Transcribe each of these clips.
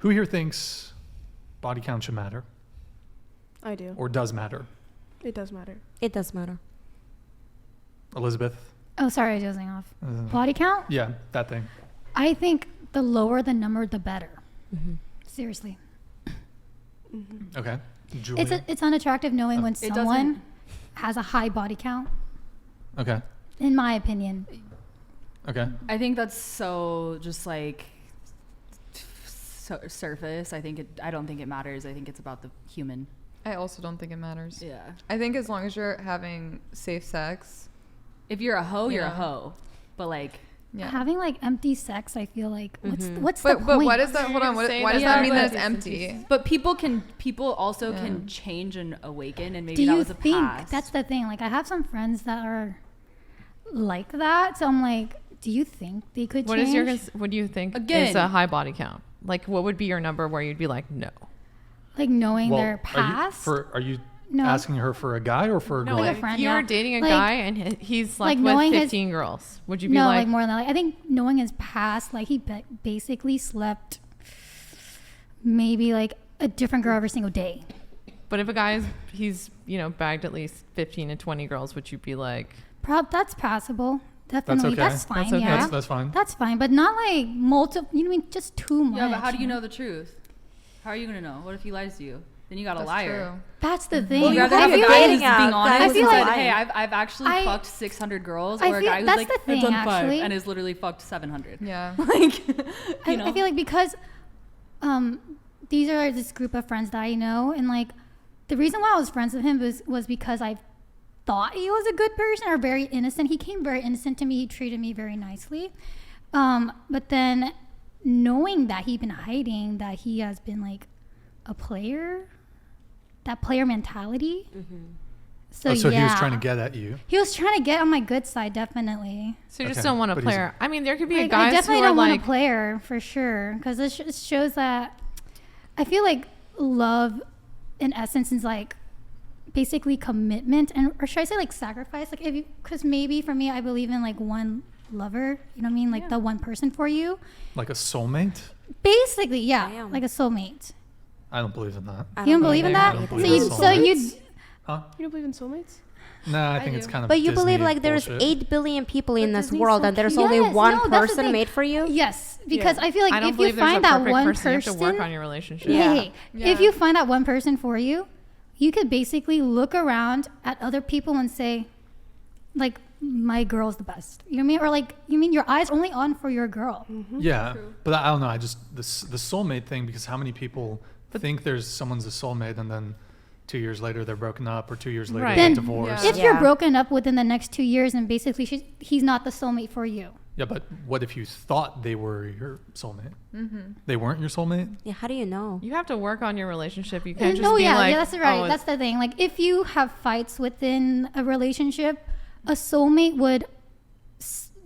Who here thinks body count should matter? I do. Or does matter? It does matter. It does matter. Elizabeth? Oh, sorry, I was dozing off. Body count? Yeah, that thing. I think the lower the number, the better. Mm-hmm. Seriously. Mm-hmm. Okay. Julia? It's unattractive knowing when It someone doesn't- has a high body count, Okay. in my opinion. Okay. I think that's so just like surface. I don't think it matters. I think it's about the human. I also don't think it matters. Yeah. I think as long as you're having safe sex. If you're a hoe, you're a Yeah. hoe. But like, Yeah. Having like empty sex, I feel like what's the But point? what is that? Hold on. Why does Yeah, that mean that but- it's empty? but people also Yeah. can change and awaken, and maybe Do that you was a think past. that's the thing? Like I have some friends that are like that, so I'm like, do you think they could What change? is your? What do you think Again. is a high body count? Like, what would be your number where you'd be like, no? like knowing Well, their past? Are you No. asking her for a guy or for a No, girl? Like a if friend, you yeah. were dating a Like- guy and he's like like with knowing his- 15 girls, would you be No, like, like more than that. Like, I think knowing his past, like he basically slept maybe like a different girl every single day. but if a guy he's bagged at least 15 to 20 girls, would you be like, That's passable. Definitely, okay. that's fine. That's okay. Yeah, That's fine. That's fine, but not like multiple. You know what I mean? Just too much. Yeah, but how do you know the truth? How are you gonna know? What if he lies to you? Then you got a That's liar. true. That's the thing. Well, you rather have a feel guy like- who's being honest I feel and said, like- "Hey, I've actually I- fucked 600 girls," I or a feel- guy who's that's like, the "I've thing, done 5," actually. and has literally fucked 700. Yeah. Like, you know. I feel like because these are this group of friends that I know, and like the reason why I was friends with him was because I thought he was a good person or very innocent. He came very innocent to me. He treated me very nicely. But then knowing that he'd been hiding, that he has been like a player, that player mentality. So, So yeah. he was trying to get at you. He was trying to get on my good side, definitely. so you just Okay, don't want a but he's- player? I mean, there could be Like, guys I definitely who are don't want like, a player for sure, because it shows that I feel like love, in essence, is like basically commitment, and or should I say like sacrifice? Like because maybe for me, I believe in like one lover. You know what I mean? Like the one person for you. Like a soulmate? Basically, yeah, Damn. like a soulmate. I don't believe in that. I You don't believe in I that? don't So believe you in so soulmates. you Huh? You don't believe in soulmates? No, I think it's do. kind of But you believe Disney like there's bullshit. 8 billion people in this Disney's world so and there's cute. only Yes, one no, that's the person thing. made for you? yes, because I feel like I don't if you believe there's a find that perfect one person. You have to work person, on your relationship. hey, Yeah. if you find that one person for you, you could basically look around at other people and say, like, my girl's the best. You know what I mean? Or like, you mean your eyes only on for your girl. Yeah, but I don't know. I just the soulmate thing, because how many people think there's someone's a soulmate and then 2 years later they're broken up, or 2 years later Right. they're Then divorced. Yeah. if you're broken up within the next 2 years and basically he's not the soulmate for you. Yeah, but what if you thought they were your soulmate? They weren't your soulmate? Yeah, how do you know? You have to work on your relationship. You can't just No, be yeah, like, yeah, that's right. oh, That's the thing. Like, if you have fights within a relationship, a soulmate would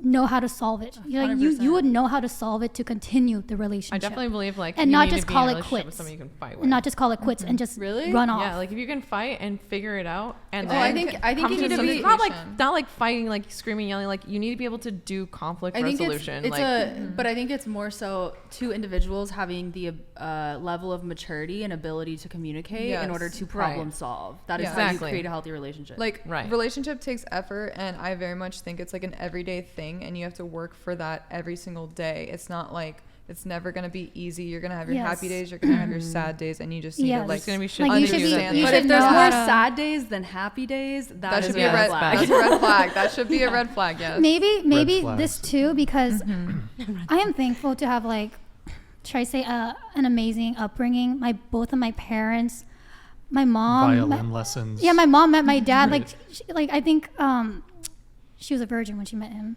know how to solve it. You know, you 100%. would know how to solve it to continue the relationship. I definitely believe like And you not need just to be call in a it relationship with quits. somebody you can fight with. and not just call it quits and just Really? run off. Yeah, like if you can fight and figure it out, and Oh, then I think come you need to some- be. not like fighting, like screaming, yelling. Like you need to be able to do conflict I think resolution. it's like but I think it's more so two individuals having the level of maturity and ability to communicate in order Yes. to problem solve. That is Yeah. how you Exactly. create a healthy relationship. Like Right. relationship takes effort, and I very much think it's like an everyday thing, and you have to work for that every single day. It's not like it's never gonna be easy. You're gonna have your happy Yes. days, you're gonna have your sad days, and you just need Yes. to like It's gonna be shit. Like, you should understand be- you that. but should if there's know more how to- sad days than happy days, that should be a a red flag. That's a red flag. That should be a red flag. Yes. Maybe flags. this too, because I am thankful to have like, should I say, an amazing upbringing. Both of my parents, my mom, Violin lessons. yeah, my mom met my dad. Like, like I think she was a virgin when she met him,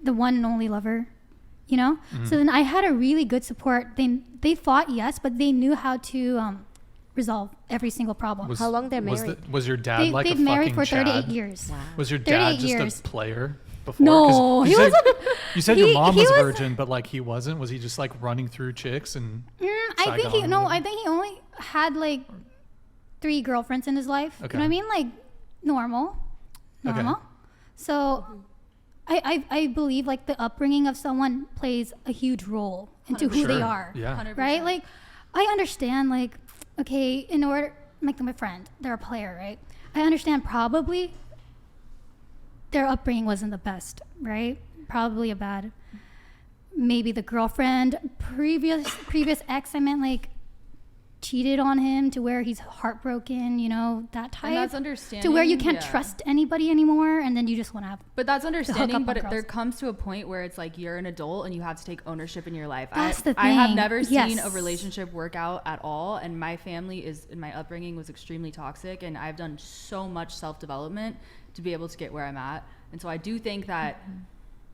the one and only lover. You know. So then I had a really good support. They fought, yes, but they knew how to resolve every single problem. How long they're married? Was your dad like They've a married fucking for 38 Chad? years. Was your dad 38 just years. a player before? No, 'Cause he you was said, you said your he- mom he was a was- virgin, but like he wasn't. Was he just like running through chicks and? I think he Saigon no. or- I think he only had like 3 girlfriends in his life. Okay. You know what I mean? Like normal. Okay. So I believe like the upbringing of someone plays a huge role into who they Sure. are. Yeah. 100%. Right? Like I understand, like, okay, in order, make them a friend, they're a player, right? I understand probably their upbringing wasn't the best, right? Probably a bad, maybe the girlfriend, previous ex, I meant, like, cheated on him to where he's heartbroken, you know, that type. And that's understanding. To where you can't yeah. trust anybody anymore, and then you just want to have. But that's understanding. on But girls. there comes to a point where it's like you're an adult and you have to take ownership in your life. That's the I have thing. never seen Yes. a relationship work out at all. And my family and my upbringing was extremely toxic. And I've done so much self-development to be able to get where I'm at. And so I do think that,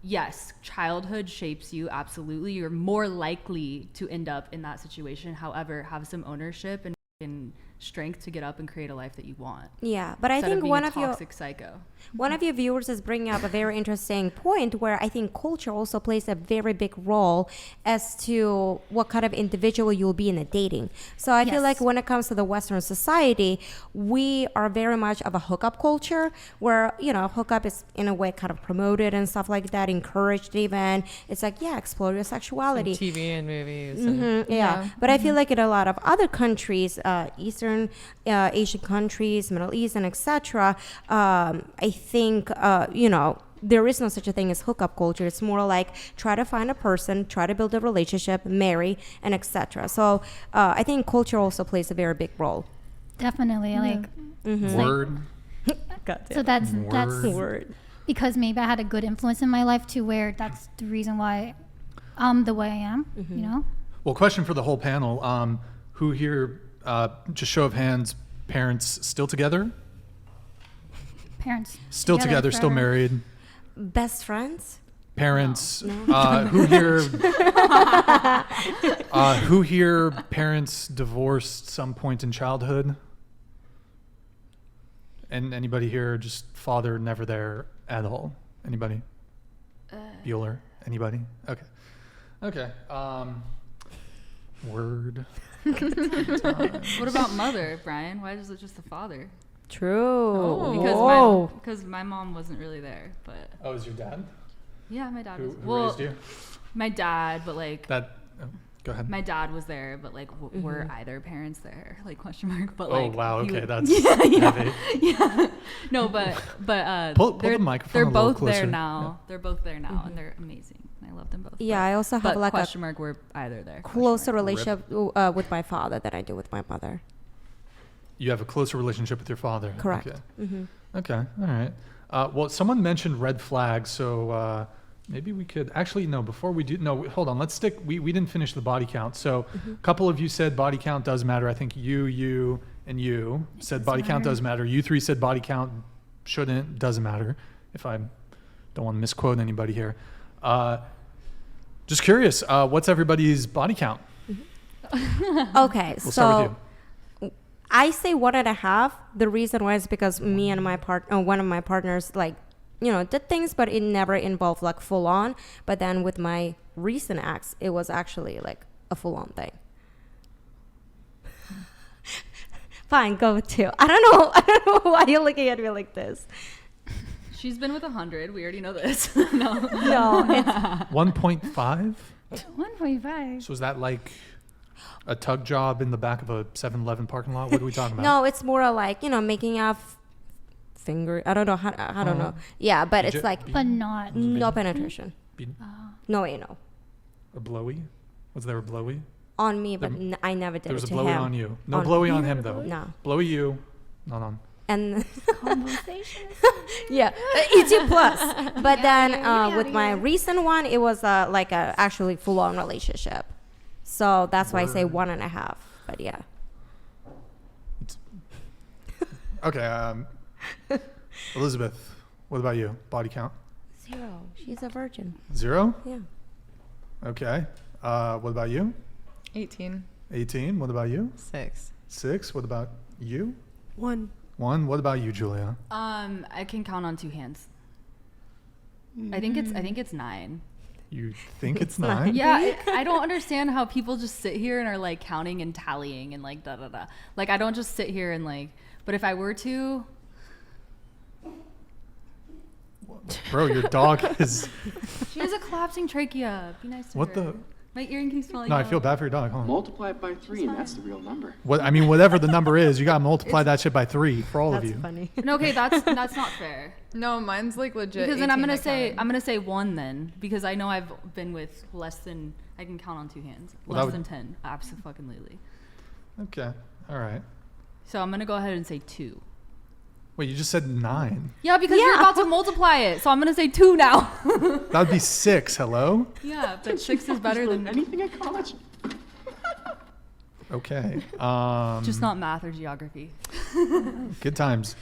yes, childhood shapes you. Absolutely. You're more likely to end up in that situation. However, have some ownership and strength to get up and create a life that you want. Yeah, but I Instead of think being one a of your toxic psycho. One of your viewers is bringing up a very interesting point where I think culture also plays a very big role as to what kind of individual you'll be in a dating. So I feel Yes. like when it comes to the Western society, we are very much of a hookup culture where, you know, hookup is in a way kind of promoted and stuff like that, encouraged even. It's like, yeah, explore your sexuality. TV and movies. And Yeah. But I feel like in a lot of other countries, Eastern Asian countries, Middle East, and etc., I think, you know, there is no such a thing as hookup culture. It's more like try to find a person, try to build a relationship, marry, and etc. So I think culture also plays a very big role. Definitely, like, Word. so that's Word. because maybe I had a good influence in my life to where that's the reason why I'm the way I am, you know? Well, question for the whole panel. Who here, just show of hands, parents still together? Parents. Still together, still forever. married? Best friends? Parents. Who here? Who here? Parents divorced some point in childhood. And anybody here? Just father never there at all. Anybody? Bueller. Anybody? Okay. Okay. Word. What about mother, Brian? Why is it just the father? True. Because my mom wasn't really there, but Oh, is your dad? yeah, my dad Who was. raised you? My dad, but like That. Oh, go ahead. my dad was there, but like were either parents there? Like question mark. But Oh like wow. he Okay, would- that's yeah, heavy. yeah. No, but Pull they're the microphone they're a little both there closer. now. They're both there now, and they're amazing. I love them both. Yeah, but, I also have but like a question mark. We're either there. question closer mark. relationship with my father than I do with my mother. You have a closer relationship with your father. Correct. Okay. Mm-hmm. Okay. All right. Well, someone mentioned red flags, so maybe we could actually no. Before we do, no. Hold on. Let's stick. We didn't finish the body count. So a couple of you said body count does matter. I think you, and you said does body count matter. does matter. You three said body count doesn't matter. If I don't want to misquote anybody here. Just curious. What's everybody's body count? Okay, We'll start with so you. I say 1.5. The reason why is because me and my one of my partners, like, you know, did things, but it never involved like full on. But then with my recent ex, it was actually like a full on thing. Fine, go with 2. I don't know why you're looking at me like this. She's been with 100. We already know this. no. No, it's 1.5. 1.5. So is that like a tug job in the back of a 7-Eleven parking lot? What are we talking about? no, it's more like, you know, making out finger. I don't know how. I don't know. Yeah, but it's like But not. no penetration, Be- no anal A blowy? Was there a blowy? on me, but There- I never did There was it a to blowy him. on you. No On- blowy on him though. No, Blowy you, not on. and Conversation. yeah, ET plus. But then yeah, with my yeah. recent one, it was like a actually full on relationship. So that's why I say Word. 1.5. But yeah, Okay. Elizabeth, what about you? Body count? 0. She's a virgin. 0? Yeah. Okay. What about you? 18. 18. What about you? 6. 6. What about you? 1. 1. What about you, Julia? I can count on 2 hands. I think it's 9. You think it's 9? Yeah, I don't understand how people just sit here and are like counting and tallying and like da da da. Like I don't just sit here and like. But if I were to, Bro, your dog is. she has a collapsing trachea. Be nice to What her. the? My earring keeps falling No, I out. feel bad for your dog. Hold on. Multiply it by 3, and that's the real number. What I mean, whatever the number is, you gotta multiply that shit by 3 for all of That's you. funny. No, okay, that's not fair. No, mine's like legit. Because then I'm 18 gonna I say counted. I'm gonna say 1 then, because I know I've been with less than I can count on 2 hands. Well, that Less would- than 10, absolutely. Okay. All right. So I'm gonna go ahead and say 2. Wait, you just said 9. Yeah, because you're about to multiply it, so I'm gonna say 2 now. That would be 6. Hello. Yeah, but 6 is better than anything at college. Okay. just not math or geography. Good times.